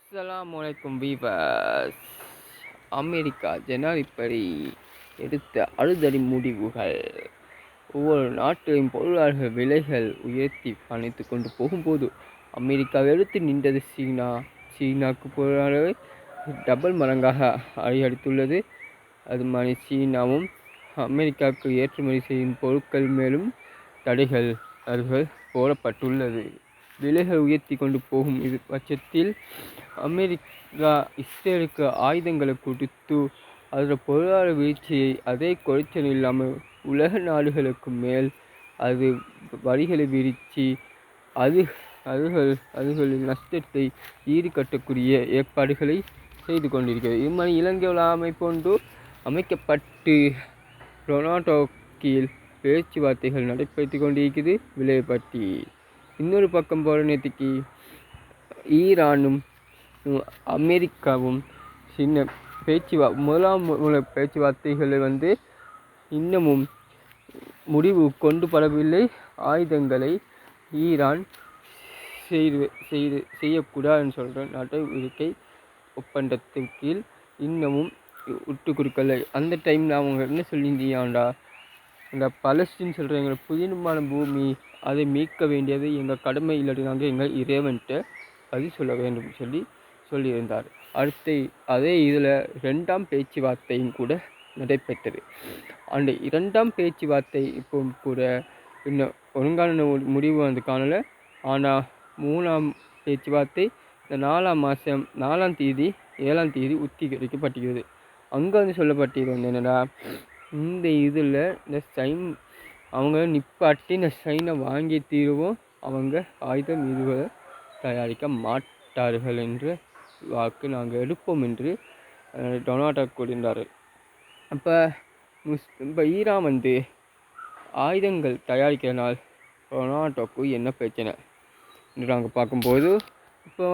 அஸ்ஸலாமு அலைக்கும் viewers. America ஜனாதிபதி எடுத்த அழுத்தடி முடிவுகள் ஒவ்வொரு நாட்டின் பொருளாதார விலைகள் உயர்த்தி பணித்து கொண்டு போகும்போது அமெரிக்காவை எடுத்து நின்றது சீனா. சீனாவுக்கு பொருளாதார டபுள் மடங்காக அதிகரித்துள்ளது. அது மாதிரி சீனாவும் அமெரிக்காவுக்கு ஏற்றுமதி செய்யும் பொருட்கள் மேலும் தடைகள் போடப்பட்டுள்ளது. விலைகள் உயர்த்தி கொண்டு போகும் இது பட்சத்தில் அமெரிக்கா இஸ்ரேலுக்கு ஆயுதங்களை கொடுத்து அதில் பொருளாதார வீழ்ச்சியை அதே குறைச்சல் இல்லாமல் உலக நாடுகளுக்கு மேல் அது வரிகளை விரித்து அதுகளின் நஷ்டத்தை ஈடுகட்டக்கூடிய ஏற்பாடுகளை செய்து கொண்டிருக்கிறது. இது மாதிரி இலங்கை அமைப்பொன்று அமைக்கப்பட்டு ரொனால்டோ கீழ் பேச்சுவார்த்தைகள் நடைபெற்று கொண்டிருக்கிறது. விலை பற்றி இன்னொரு பக்கம் போகிற நேற்றுக்கு ஈரானும் அமெரிக்காவும் சின்ன முதலாம் பேச்சுவார்த்தைகளை இன்னமும் முடிவு கொண்டு படவில்லை. ஆயுதங்களை ஈரான் செய்யக்கூடாதுன்னு சொல்கிற நடவடிக்கை ஒப்பந்தத்தின் கீழ் இன்னமும் விட்டு கொடுக்கலை. அந்த டைமில் அவங்க என்ன சொல்லியிருந்தாண்டா, இந்த பலஸ்தீன் சொல்கிற எங்கள் புதினமான பூமி அதை மீட்க வேண்டியது எங்கள் கடமை, இல்லாட்டி நாங்கள் எங்கள் இறைவன்கிட்ட பதில் சொல்ல வேண்டும் சொல்லியிருந்தார். அடுத்து அதே இதில் 2ஆம் பேச்சுவார்த்தையும் கூட நடைபெற்றது. அந்த 2ஆம் பேச்சுவார்த்தை இப்போ கூட இன்னும் ஒழுங்கான முடிவு காணலை. ஆனால் 3ஆம் பேச்சுவார்த்தை இந்த 4ஆம் மாதம் 4ஆம் தேதி 7ஆம் தேதி ஒத்திவைக்கப்பட்டிருக்கிறது. அங்கே சொல்லப்பட்டிருந்தது என்னென்னா, இந்த இதில் இந்த அவங்க நிப்பாட்டி இந்த சைனை வாங்கி தீருவோம், அவங்க ஆயுதம் இதுகளை தயாரிக்க மாட்டார்கள் என்ற வாக்கு நாங்கள் எடுப்போம் என்று டொனால்டோ கூறினார். இப்போ ஈரான் ஆயுதங்கள் தயாரிக்கிறனால் டொனால்டோக்கு என்ன பிரச்சனை என்று நாங்கள் பார்க்கும்போது, இப்போ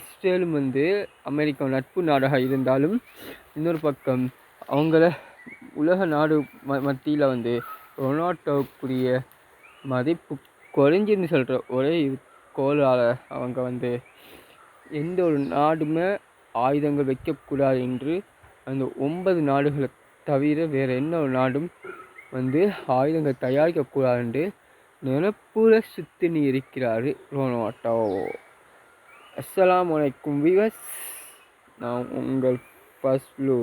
இஸ்ரேலும் அமெரிக்கா நட்பு நாடாக இருந்தாலும் இன்னொரு பக்கம் அவங்கள உலக நாடு மத்தியில் ரொனால்டோக்குரிய மதிப்பு குறைஞ்சின்னு சொல்கிற ஒரே கோளால் அவங்க எந்த ஒரு நாடுமே ஆயுதங்கள் வைக்கக்கூடாது என்று அந்த 9 நாடுகளை தவிர வேறு என்ன ஒரு நாடும் ஆயுதங்கள் தயாரிக்கக்கூடாது என்று நினைப்புல சுத்தினி இருக்கிறாரு ரொனால்டோ. அஸ்ஸலாமு அலைக்கும் வீவர்ஸ். நான் உங்கள் ஃபஸ்லு.